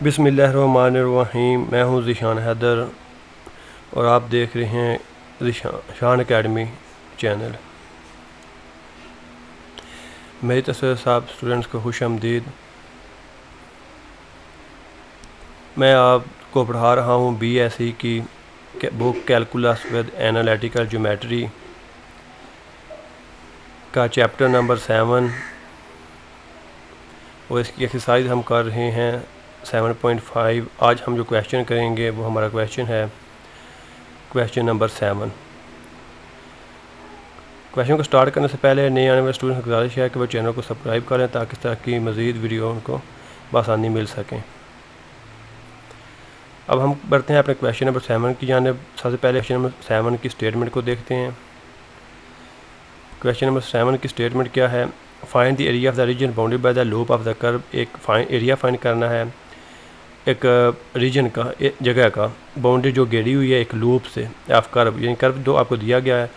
बिस्मिल्लाहिर्रहमानिर्रहीम। मैं हूँ ज़ीशान हैदर और आप देख रहे हैं शान एकेडमी चैनल। मेरी तरफ से सब स्टूडेंट्स को खुश आमदीद। मैं आपको पढ़ा रहा हूँ BSc की book calculus with analytical geometry का चैप्टर नंबर 7 और इसकी एक्सरसाइज हम कर रहे हैं 7.5। आज हम जो क्वेश्चन करेंगे वो हमारा क्वेश्चन है क्वेश्चन नंबर 7। क्वेश्चन को स्टार्ट करने से पहले नए आने वाले स्टूडेंट्स को गुजारिश है कि वो चैनल को सब्सक्राइब करें ताकि इस तरह की मज़ीद वीडियो उनको बआसानी मिल सकें। अब हम बढ़ते हैं अपने क्वेश्चन नंबर 7 की जानिब। सबसे पहले क्वेश्चन नंबर 7 की स्टेटमेंट को देखते हैं। क्वेश्चन नंबर 7 की स्टेटमेंट क्या है? Find the area of the reason bounded by the loop of the curve. एक एरिया फाइंड करना है एक रीजन का, एक जगह का, बाउंड्री जो घेरी हुई है एक लूप से ऑफ कर्व, यानी कर्व जो आपको दिया गया है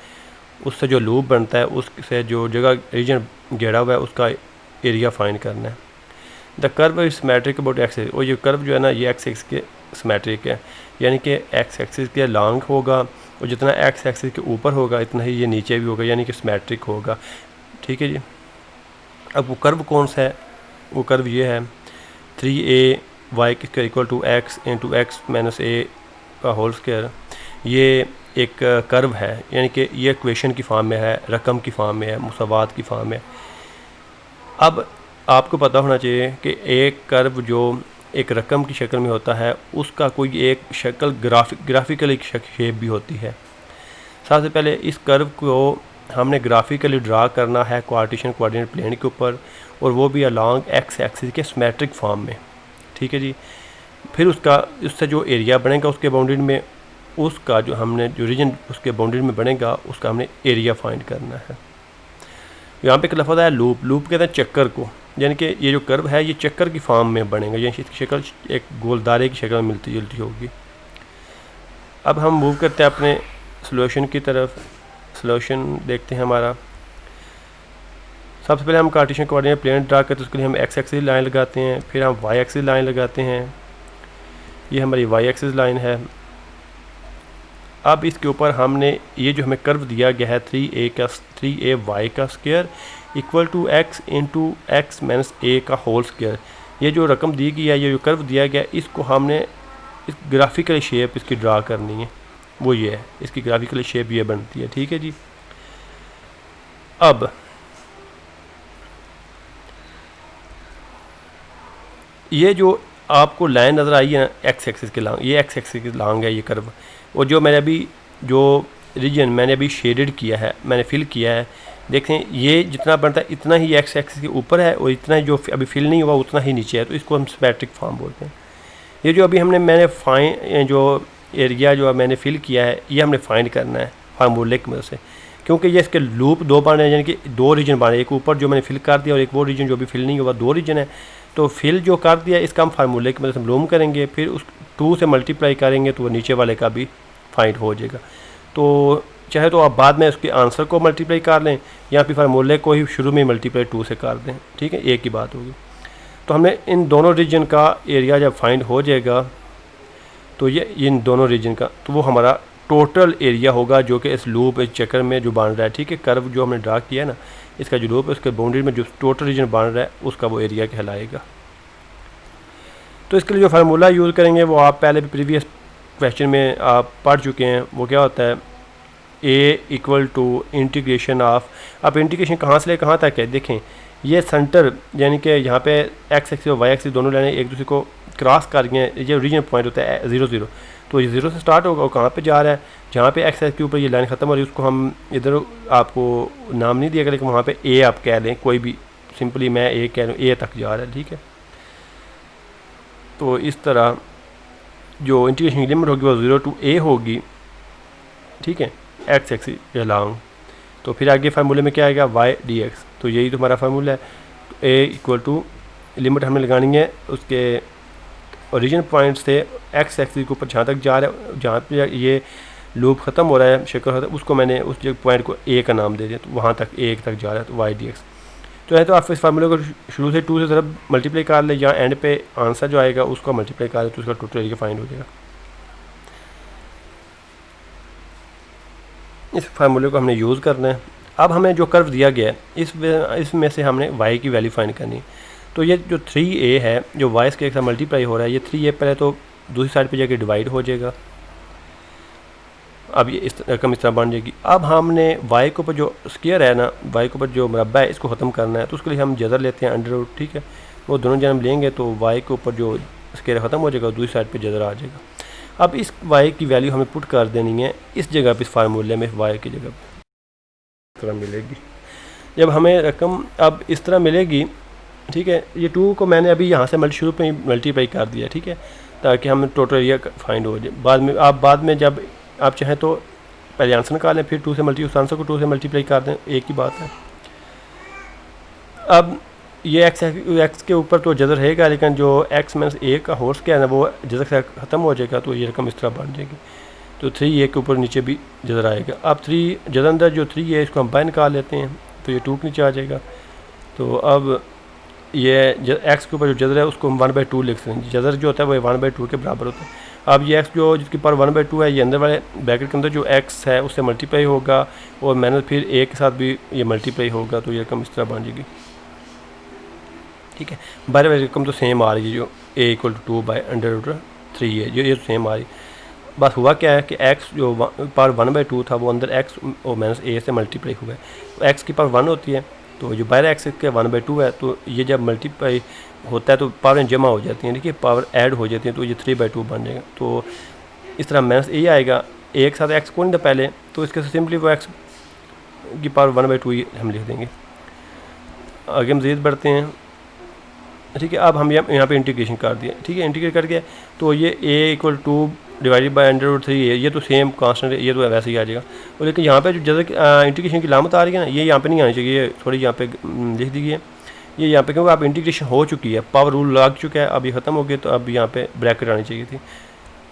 उससे जो लूप बनता है उससे जो जगह रीजन घेरा हुआ है उसका एरिया फाइंड करना है। The curve is symmetric about x axis. और ये कर्व जो है ना ये एक्स एक्सिस के सिमेट्रिक है, यानी कि एक्स एक्सिस के लॉन्ग होगा और जितना एक्स एक्सिस के ऊपर होगा इतना ही ये नीचे भी होगा, यानी कि सिमेट्रिक होगा। ठीक है जी। अब वो कर्व कौन सा है? वो कर्व ये है 3a y के equal to x into x minus a का होल स्क्वायर। ये एक कर्व है, यानी कि ये इक्वेशन की फॉर्म में है, रकम की फॉर्म में है, मुसावात की फॉर्म में। अब आपको पता होना चाहिए कि एक कर्व जो एक रकम की शक्ल में होता है उसका कोई एक शक्ल ग्राफिकल एक शेप भी होती है। सबसे पहले इस कर्व को हमने ग्राफिकली ड्रा करना है कार्टेशियन कोऑर्डिनेट प्लेन के ऊपर, और वो भी अलॉन्ग एक्स एक्सिस के सिमेट्रिक फॉर्म में। ठीक है जी। फिर उससे जो एरिया बनेगा उसके बाउंड्री में, उसका जो हमने जो रीजन उसके बाउंड्री में बनेगा उसका हमने एरिया फाइंड करना है। यहाँ पे एक लफ्ज़ है लूप। लूप कहते हैं चक्कर को, यानी कि ये जो कर्व है ये चक्कर की फॉर्म में बनेगा, यानी इसकी शक्ल एक गोलदारे की शक्ल में मिलती जुलती होगी। अब हम मूव करते हैं अपने सॉल्यूशन की तरफ। सॉल्यूशन देखते हैं हमारा। सबसे पहले हम कार्टेशियन कोऑर्डिनेट प्लेन ड्रा करते हैं, उसके लिए हम एक्स एक्सिस लाइन लगाते हैं, फिर हम वाई एक्सिस लाइन लगाते हैं। ये हमारी वाई एक्सिस लाइन है। अब इसके ऊपर हमने ये जो हमें कर्व दिया गया है 3a y का square equal to x into x minus a का होल स्क्वायर, ये जो रकम दी गई है, ये जो कर्व दिया गया है, इसको हमने इस ग्राफिकल शेप इसकी ड्रा करनी है। वो ये है, इसकी ग्राफिकल शेप ये बनती है। ठीक है जी। अब ये जो आपको लाइन नज़र आई है ना एक्स एक्सिस के लॉन्ग, ये एक्स एक्सिस के लॉन्ग है ये कर्व। और जो मैंने अभी जो रीजन मैंने अभी शेडेड किया है, मैंने फिल किया है, देखें ये जितना बनता है इतना ही एक्स एक्सिस के ऊपर है और इतना ही जो अभी फिल नहीं हुआ उतना ही नीचे है, तो इसको हम सिमेट्रिक फॉर्म बोलते हैं। ये जो अभी मैंने जो एरिया जो मैंने फिल किया है ये हमने फाइंड करना है फार्मूले की मदद से, क्योंकि ये इसके लूप दो बन रहे हैं, यानी कि दो रीजन बन रहे हैं, एक ऊपर जो मैंने फिल कर दिया और एक वो रीजन जो अभी फिल नहीं हुआ, दो रीजन है। तो फिल जो कर दिया इसका हम फार्मूले की मदद से लूम करेंगे, फिर उस 2 से मल्टीप्लाई करेंगे तो वो नीचे वाले का भी फाइंड हो जाएगा। तो चाहे तो आप बाद में उसके आंसर को मल्टीप्लाई कर लें या फिर फार्मूले को ही शुरू में मल्टीप्लाई 2 से कर दें। ठीक है, एक ही बात होगी। तो हमें इन दोनों रीजन का एरिया जब फाइंड हो जाएगा तो ये इन दोनों रीजन का, तो वो हमारा टोटल एरिया होगा जो कि इस लूप इस चक्कर में जो बन रहा है। ठीक है, कर्व जो हमने ड्रा किया है ना, इसका जो लूप है उसके बाउंड्री में जो टोटल रीजन बन रहा है उसका वो एरिया कहलाएगा। तो इसके लिए जो फार्मूला यूज़ करेंगे वो आप पहले भी प्रीवियस क्वेश्चन में आप पढ़ चुके हैं। वो क्या होता है a equal to integration of. अब इंटीग्रेशन कहाँ से ले कहाँ तक है? देखें ये सेंटर, यानी कि यहाँ पे एक्स एक्सिस और वाई एक्सिस दोनों लाइनें एक दूसरे को क्रॉस कर रही हैं। ये रीजन पॉइंट होता है 0 0, तो ये 0 से स्टार्ट होगा और कहाँ पे जा रहा है, जहाँ पे एक्स एक्सिस के ऊपर ये लाइन ख़त्म हो रही है उसको हम इधर आपको नाम नहीं दिया गया, लेकिन वहाँ पे ए आप कह लें, कोई भी सिंपली मैं ए कह लूँ, ए तक जा रहा है। ठीक है, तो इस तरह जो इंटीग्रेशन की लिमिट होगी वो 0 to a होगी। ठीक है, एक्स एक्सिस अलॉन्ग। तो फिर आगे फार्मूले में क्या आएगा y dx, तो यही तो हमारा फार्मूला है। तो a इक्वल टू लिमिट हमें लगानी है उसके ओरिजिन पॉइंट से एक्स एक्सिस के ऊपर जहाँ तक जा रहा है, जहाँ पे ये लूप ख़त्म हो रहा है शक्ल होता है, उसको मैंने उस पॉइंट को a का नाम दे दिया, तो वहाँ तक a तक जा रहा है, तो y dx। तो है तो आप इस फार्मूले को शुरू से 2 से ज़रा मल्टीप्लाई कर ले, या एंड पे आंसर जो आएगा उसको मल्टीप्लाई कर ले तो उसका टोटल एरिया फाइंड हो जाएगा। इस फार्मूले को हमने यूज़ करना है। अब हमें जो कर्व दिया गया है इसमें से हमने y की वैल्यू फाइंड करनी है। तो ये जो 3a है जो y के साथ मल्टीप्लाई हो रहा है, ये 3a पहले तो दूसरी साइड पे जाके डिवाइड हो जाएगा। अब ये इस रकम इस तरह बन जाएगी। अब हमने y के ऊपर जो स्क्वायर है ना, y के ऊपर जो मुरब्बा है इसको ख़त्म करना है, तो उसके लिए हम जज़र लेते हैं अंडर रूट, ठीक है। वो दोनों जब हम लेंगे तो y के ऊपर जो स्क्वायर ख़त्म हो जाएगा, दूसरी साइड पे जज़र आ जाएगा। अब इस y की वैल्यू हमें पुट कर देनी है इस जगह पे, इस फार्मूले में y की जगह पर इस तरह मिलेगी। जब हमें रकम अब इस तरह मिलेगी, ठीक है, ये 2 को मैंने अभी यहाँ से शुरू में मल्टीप्लाई कर दिया, ठीक है, ताकि हम टोटल एरिया फाइंड हो जाए। बाद में जब आप चाहें तो पहले आंसर निकालें, फिर 2 से उस आंसर को 2 से मल्टीप्लाई कर दें, एक ही बात है। अब ये एक्स के ऊपर तो जज़र रहेगा, लेकिन जो x माइनस a का होल स्क्वायर है ना वो जज़र से ख़त्म हो जाएगा, तो ये रकम इस तरह बन जाएगी। तो 3a के ऊपर नीचे भी जज़र आएगा। अब 3 जज़र अंदर जो 3 है इसको हम बाहर निकाल लेते हैं, तो ये 2 के नीचे आ जाएगा। तो अब ये x के ऊपर जो जज़र है उसको हम 1/2 लिख सकते हैं। जज़र जो होता है वो 1/2 के बराबर होता है। अब ये x जो जिसके पावर 1/2 है, ये अंदर वाले ब्रैकेट के अंदर जो x है उससे मल्टीप्लाई होगा, और मैंने फिर a के साथ भी ये मल्टीप्लाई होगा, तो ये रकम इस तरह बन जाएगी, ठीक है। बाहर वाली रकम तो सेम आ रही है, जो a = 2/√3 है, ये तो सेम आ रही। बस हुआ क्या है कि x जो पावर 1/2 था वो अंदर x और माइनस a से मल्टीप्लाई हुआ है। x की पावर 1 होती है, तो जो बाहर x के 1/2 है, तो ये जब मल्टीप्लाई होता है तो पावर जमा हो जाती हैं, देखिए पावर ऐड हो जाती है, तो ये 3/2 बन जाएगा। तो इस तरह माइनस a आएगा, a के साथ x कौन था पहले, तो इसके सिंपली वो x की पावर 1/2 हम लिख देंगे। आगे मज़ीद बढ़ते हैं, ठीक है। अब हम यहाँ पे इंटीग्रेशन कर दिया, ठीक है। इंटीग्रेट करके तो ये a = 2 /√3 है, ये तो सेम कांस्टेंट है, ये तो वैसे ही आ जाएगा। और लेकिन यहाँ पे जो जज़र इंटीग्रेशन की लामत आ रही है ना, ये यहाँ पे नहीं आनी चाहिए, ये थोड़ी यहाँ पे लिख दीजिए, ये यहाँ पे, क्योंकि अब इंटीग्रेशन हो चुकी है, पावर रूल लग चुका है, अब ये ख़त्म हो गया, तो अब यहाँ पे ब्रैकेट आनी चाहिए थी।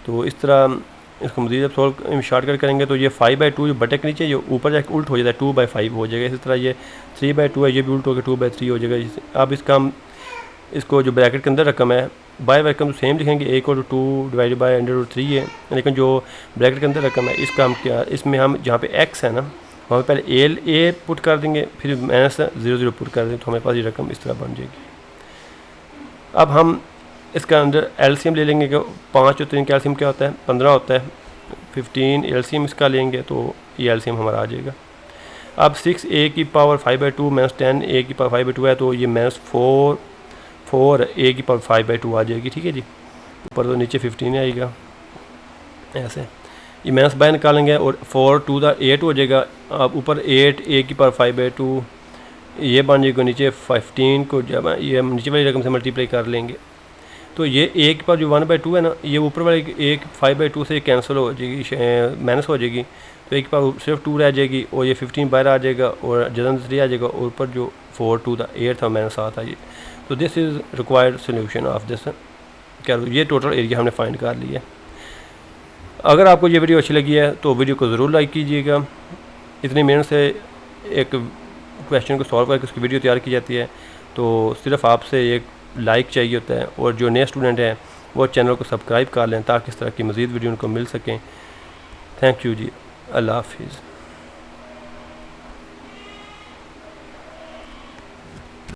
तो इस तरह इसको मज़ीद जब सॉल्व शॉर्टकट करेंगे तो ये 5/2 जो बटे के नीचे ये ऊपर जाके उल्ट हो जाता है, 2/5 हो जाएगा। इसी तरह ये 3/2 है, ये भी उल्ट होकर 2/3 हो जाएगा। अब इसका हम इसको जो ब्रैकेट के अंदर रकम है बाय रकम तो सेम लिखेंगे, a = 2 /√3 है, लेकिन जो ब्रैकेट के अंदर रकम है इसका हम क्या, इसमें हम जहाँ पे x है ना वहाँ पे पहले a पुट कर देंगे, फिर -0 पुट कर देंगे, तो हमारे पास ये रकम इस तरह बन जाएगी। अब हम इसका अंदर एलसीएम ले लेंगे कि 5 और 3 का एलसीएम क्या होता है, 15 होता है। 15 एलसीएम इसका लेंगे तो ये एलसीएम हमारा आ जाएगा। अब 6a की पावर 5/2 - 10a की पावर 5/2 है, तो ये -4 a की पावर 5/2 आ जाएगी, ठीक है जी। ऊपर तो नीचे 15 आएगा ऐसे, ये माइनस बाय निकालेंगे और 4 2 8 हो जाएगा। अब ऊपर 8 a की पावर 5/2 ये बन जाएगा, नीचे 15 को जब ये हम नीचे वाली रकम से मल्टीप्लाई कर लेंगे, तो ये a की पावर जो 1/2 है ना, ये ऊपर वाली 1 5/2 से कैंसिल हो जाएगी, माइनस हो जाएगी, तो a की पावर सिर्फ 2 रह जाएगी, और ये 15 बाहर आ जाएगा, और जजन 3 आ जाएगा, और ऊपर जो 4 2 8 था माइनस 7 आ। तो this is required solution of this. क्या ये टोटल एरिया हमने फाइंड कर लिया है। अगर आपको ये वीडियो अच्छी लगी है तो वीडियो को ज़रूर लाइक कीजिएगा। इतनी मेहनत से एक क्वेश्चन को सॉल्व करके उसकी वीडियो तैयार की जाती है, तो सिर्फ आपसे एक लाइक चाहिए होता है। और जो नए स्टूडेंट हैं वो चैनल को सब्सक्राइब कर लें ताकि इस तरह की मज़ीद वीडियो उनको मिल सकें। थैंक यू जी, अल्लाह हाफिज़।